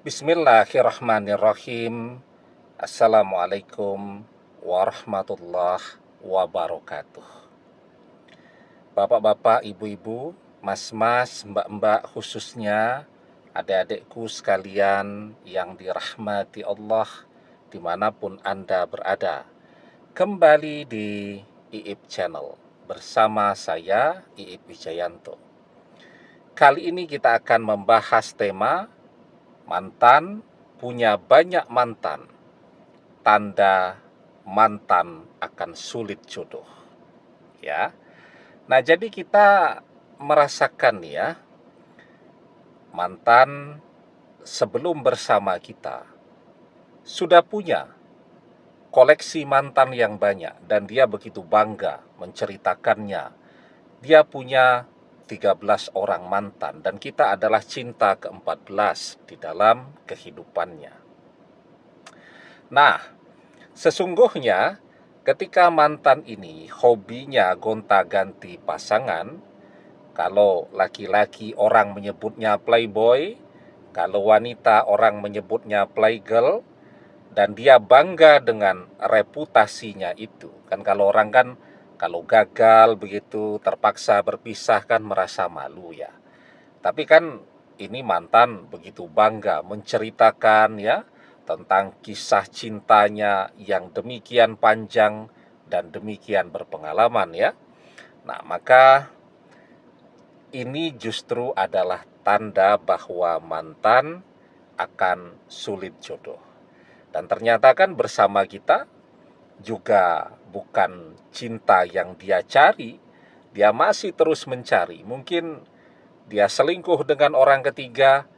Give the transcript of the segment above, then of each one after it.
Bismillahirrahmanirrahim. Assalamualaikum warahmatullahi wabarakatuh. Bapak-bapak, ibu-ibu, mas-mas, mbak-mbak, khususnya adik-adikku sekalian yang dirahmati Allah dimanapun Anda berada. Kembali di Iip Channel bersama saya, Iip Wijayanto. Kali ini kita akan membahas tema mantan punya banyak mantan, tanda mantan akan sulit jodoh. Ya. Nah, jadi kita merasakan ya, mantan sebelum bersama kita sudah punya koleksi mantan yang banyak dan dia begitu bangga menceritakannya. Dia punya 13 orang mantan dan kita adalah cinta ke-14 di dalam kehidupannya. Nah, sesungguhnya ketika mantan ini hobinya gonta-ganti pasangan, kalau laki-laki orang menyebutnya playboy, kalau wanita orang menyebutnya playgirl, dan dia bangga dengan reputasinya itu. Kan kalau orang kan kalau gagal begitu terpaksa berpisah kan merasa malu ya. Tapi kan ini mantan begitu bangga menceritakan ya tentang kisah cintanya yang demikian panjang dan demikian berpengalaman ya. Nah, maka ini justru adalah tanda bahwa mantan akan sulit jodoh. Dan ternyata kan bersama kita juga bukan cinta yang dia cari, dia masih terus mencari. Mungkin dia selingkuh dengan orang ketiga,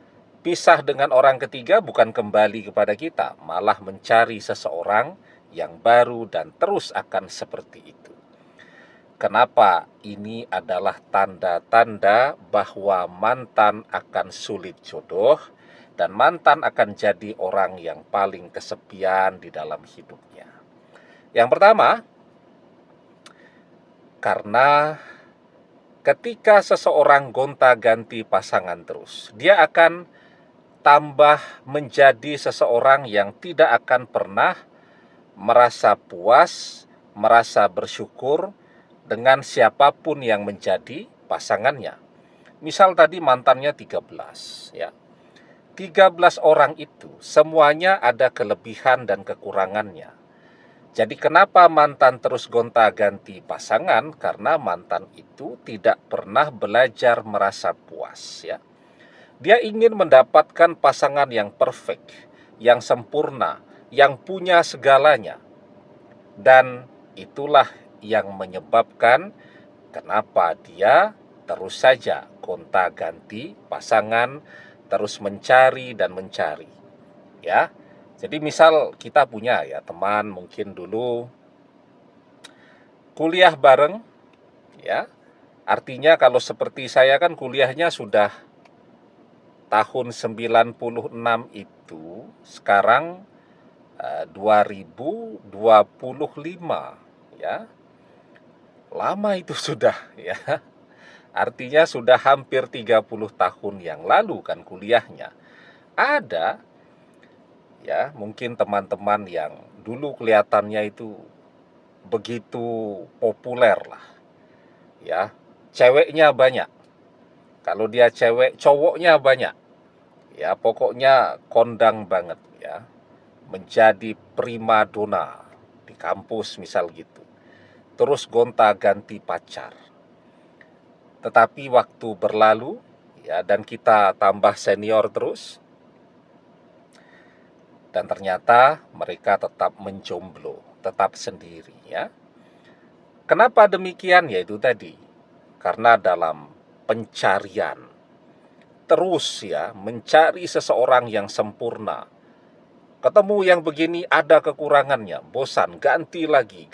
pisah dengan orang ketiga bukan kembali kepada kita, malah mencari seseorang yang baru dan terus akan seperti itu. Kenapa ini adalah tanda-tanda bahwa mantan akan sulit jodoh dan mantan akan jadi orang yang paling kesepian di dalam hidupnya. Yang pertama, karena ketika seseorang gonta-ganti pasangan terus, dia akan tambah menjadi seseorang yang tidak akan pernah merasa puas, merasa bersyukur dengan siapapun yang menjadi pasangannya. Misal tadi mantannya 13, ya. 13 orang itu semuanya ada kelebihan dan kekurangannya. Jadi kenapa mantan terus gonta-ganti pasangan? Karena mantan itu tidak pernah belajar merasa puas ya. Dia ingin mendapatkan pasangan yang perfect, yang sempurna, yang punya segalanya. Dan itulah yang menyebabkan kenapa dia terus saja gonta-ganti pasangan, terus mencari dan mencari. Ya. Jadi misal kita punya ya teman mungkin dulu kuliah bareng ya. Artinya kalau seperti saya kan kuliahnya sudah tahun 96 itu, sekarang 2025 ya. Lama itu sudah ya. Artinya sudah hampir 30 tahun yang lalu kan kuliahnya. Ada ya, mungkin teman-teman yang dulu kelihatannya itu begitu populer lah. Ya, ceweknya banyak. Kalau dia cewek, cowoknya banyak. Ya, pokoknya kondang banget ya. Menjadi primadona di kampus misal gitu. Terus gonta-ganti pacar. Tetapi waktu berlalu ya dan kita tambah senior terus, dan ternyata mereka tetap menjomblo, tetap sendiri ya. Kenapa demikian? Yaitu tadi, karena dalam pencarian terus ya, mencari seseorang yang sempurna. Ketemu yang begini ada kekurangannya, bosan, ganti lagi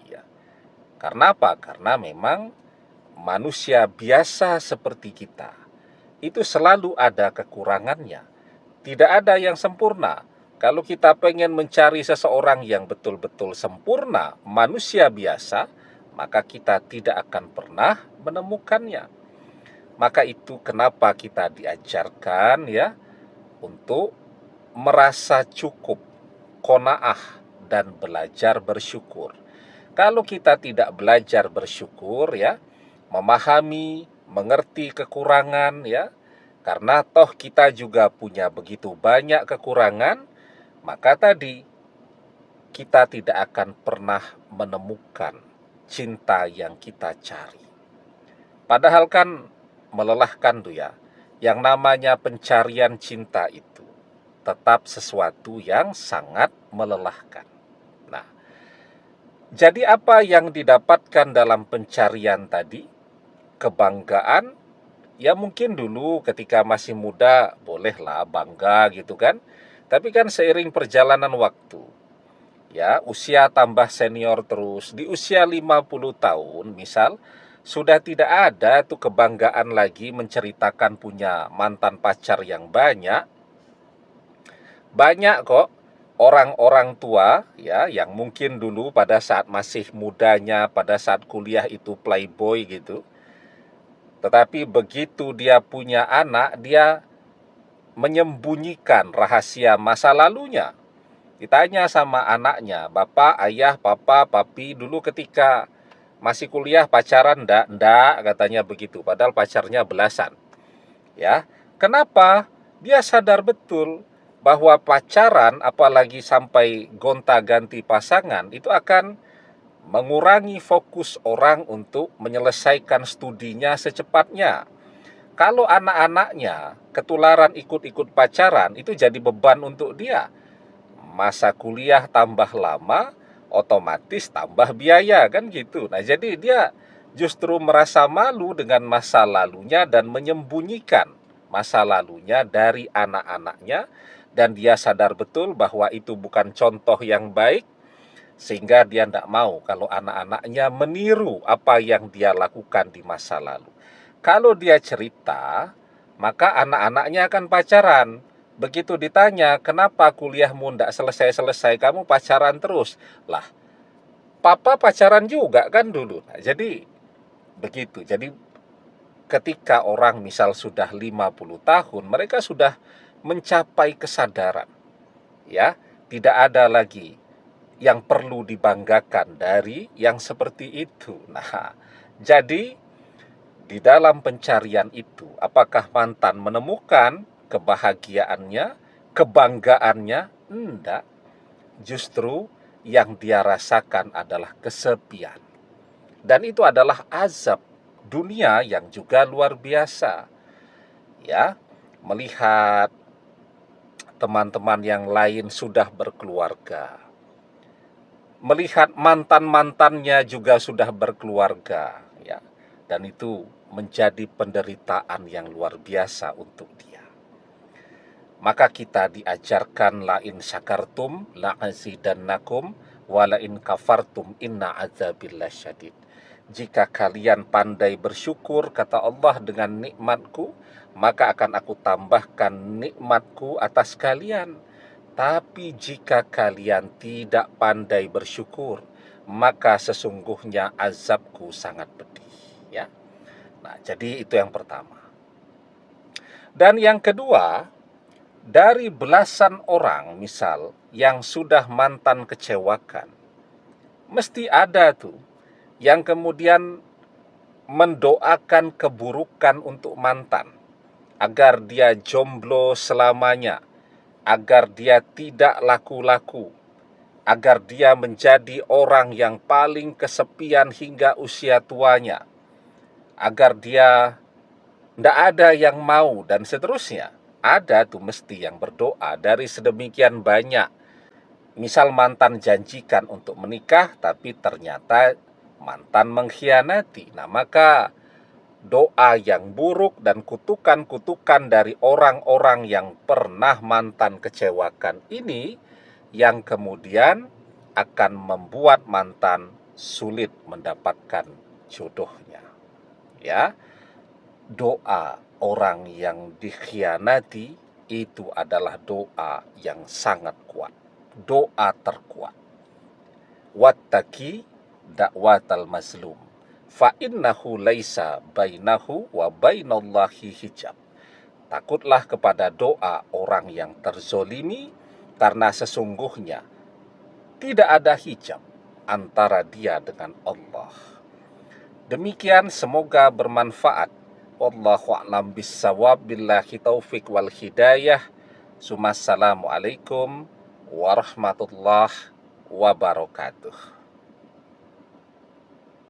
ya. Karena apa? Karena memang manusia biasa seperti kita itu selalu ada kekurangannya. Tidak ada yang sempurna. Kalau kita pengen mencari seseorang yang betul-betul sempurna, manusia biasa, maka kita tidak akan pernah menemukannya. Maka itu kenapa kita diajarkan ya, untuk merasa cukup, qanaah, dan belajar bersyukur. Kalau kita tidak belajar bersyukur, ya, memahami, mengerti kekurangan, ya, karena toh kita juga punya begitu banyak kekurangan, maka tadi kita tidak akan pernah menemukan cinta yang kita cari. Padahal kan melelahkan tuh ya, yang namanya pencarian cinta itu tetap sesuatu yang sangat melelahkan. Nah, jadi apa yang didapatkan dalam pencarian tadi? Kebanggaan, ya mungkin dulu ketika masih muda bolehlah bangga gitu kan. Tapi kan seiring perjalanan waktu, ya usia tambah senior terus, di usia 50 tahun misal, sudah tidak ada tuh kebanggaan lagi menceritakan punya mantan pacar yang banyak. Banyak kok orang-orang tua ya yang mungkin dulu pada saat masih mudanya, pada saat kuliah itu playboy gitu. Tetapi begitu dia punya anak, dia menyembunyikan rahasia masa lalunya. Ditanya sama anaknya, "Bapak, ayah, papa, papi, dulu ketika masih kuliah pacaran ndak?" "Ndak," katanya begitu, padahal pacarnya belasan. Ya, kenapa? Dia sadar betul bahwa pacaran, apalagi sampai gonta-ganti pasangan, itu akan mengurangi fokus orang untuk menyelesaikan studinya secepatnya. Kalau anak-anaknya ketularan ikut-ikut pacaran, itu jadi beban untuk dia. Masa kuliah tambah lama, otomatis tambah biaya, kan gitu. Nah, jadi dia justru merasa malu dengan masa lalunya dan menyembunyikan masa lalunya dari anak-anaknya, dan dia sadar betul bahwa itu bukan contoh yang baik, sehingga dia tidak mau kalau anak-anaknya meniru apa yang dia lakukan di masa lalu. Kalau dia cerita, maka anak-anaknya akan pacaran. Begitu ditanya, "Kenapa kuliahmu tidak selesai-selesai, kamu pacaran terus?" Lah, papa pacaran juga kan dulu. Nah, jadi begitu. Jadi ketika orang misal sudah 50 tahun, mereka sudah mencapai kesadaran. Ya, tidak ada lagi yang perlu dibanggakan dari yang seperti itu. Nah, jadi di dalam pencarian itu, apakah mantan menemukan kebahagiaannya, kebanggaannya? Enggak. Justru yang dia rasakan adalah kesepian. Dan itu adalah azab dunia yang juga luar biasa. Ya, melihat teman-teman yang lain sudah berkeluarga, melihat mantan-mantannya juga sudah berkeluarga, ya. Dan itu menjadi penderitaan yang luar biasa untuk dia. Maka kita diajarkan la in syakartum la azidannakum wa la in kafartum inna adzabillahi syadid. Jika kalian pandai bersyukur, kata Allah, dengan nikmatku, maka akan aku tambahkan nikmatku atas kalian. Tapi jika kalian tidak pandai bersyukur, maka sesungguhnya azabku sangat pedih. Ya. Nah, jadi itu yang pertama. Dan yang kedua, dari belasan orang misal yang sudah mantan kecewakan, mesti ada tuh yang kemudian mendoakan keburukan untuk mantan, agar dia jomblo selamanya, agar dia tidak laku-laku, agar dia menjadi orang yang paling kesepian hingga usia tuanya, agar dia tidak ada yang mau, dan seterusnya. Ada tuh mesti yang berdoa dari sedemikian banyak. Misal mantan janjikan untuk menikah, tapi ternyata mantan mengkhianati. Nah, maka doa yang buruk dan kutukan-kutukan dari orang-orang yang pernah mantan kecewakan ini yang kemudian akan membuat mantan sulit mendapatkan jodohnya. Ya, doa orang yang dikhianati itu adalah doa yang sangat kuat, doa terkuat. Wattaqi da'watal mazlum fa innahu laisa bainahu wa bainallahi hijab. Takutlah kepada doa orang yang terzolimi, karena sesungguhnya tidak ada hijab antara dia dengan Allah. Demikian, semoga bermanfaat. Wallahu a'lam bissawab, billahi taufik wal hidayah. Assalamualaikum warahmatullahi wabarakatuh.